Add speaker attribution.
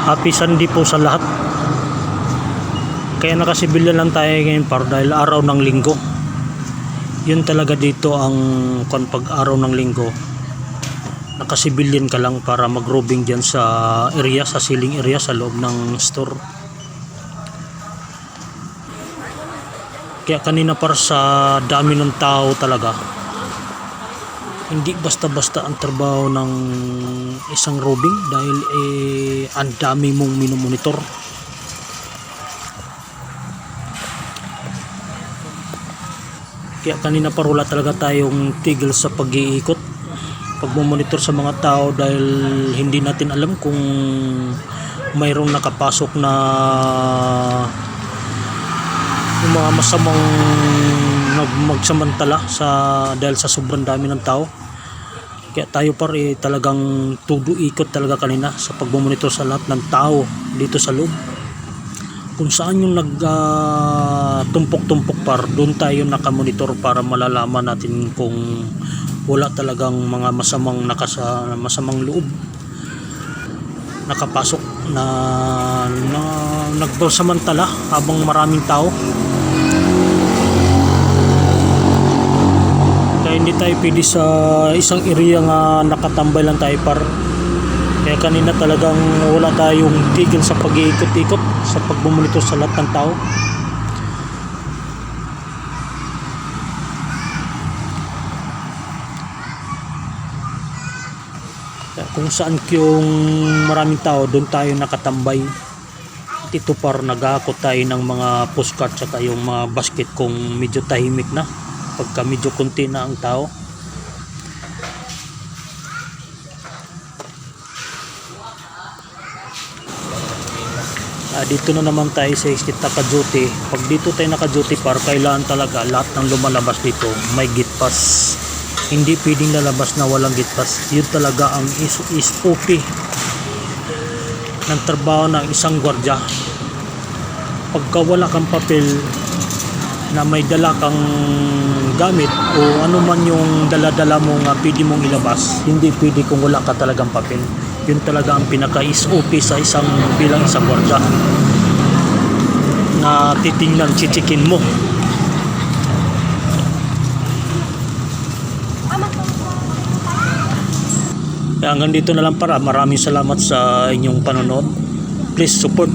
Speaker 1: Happy Sunday po sa lahat. Kaya nakasibilyan lang tayo ngayon par dahil araw ng linggo. Yun talaga dito ang pag araw ng linggo. Nakasibilyan ka lang para mag-robing dyan sa area, sa ceiling area sa loob ng store. Kaya kanina par sa dami ng tao talaga. Hindi basta-basta ang trabaho ng isang robing dahil ang dami mong minomonitor. Kaya kanina par wala talaga tayong tigil sa pag-iikot, pagmomonitor sa mga tao dahil hindi natin alam kung mayroong nakapasok na yung mga masamang magsamantala dahil sa sobrang dami ng tao. Kaya tayo par talagang tudo ikot talaga kanina sa pagmomonitor sa lahat ng tao dito sa loob. Kung saan yung tumpok-tumpok par, doon tayo nakamonitor para malalaman natin kung wala talagang mga masamang loob nakapasok na nagsamantala habang maraming tao. Kaya hindi tayo pwede sa isang area nga nakatambay lang tayo par. Kaya kanina talagang wala tayong tigil sa pag-iikot-ikot sa pagmumonitor sa lahat ng tao. Kaya kung saan yung maraming tao, doon tayo nakatambay. At ito par nag-aakot tayo ng mga postcard saka yung mga basket kung medyo tahimik na, pagka medyo konti na ang tao. Dito na naman tayo sa istit naka-duty. Pag dito tayo naka-duty par, kailangan talaga lahat ng lumalabas dito may gate pass. Hindi pwedeng lalabas na walang gate pass. Yun talaga ang SOP ng trabaho ng isang gwardiya. Pagka wala kang papel na may dala kang gamit o ano man yung dala-dala mo nga pwede mong ilabas, hindi pwede kung wala ka talagang papel. Yun talaga ang pinaka-SOP sa bilang isang gwardiya na titingnan, chichikin mo. Kaya hanggang dito na lang para. Maraming salamat sa inyong panonood. Please support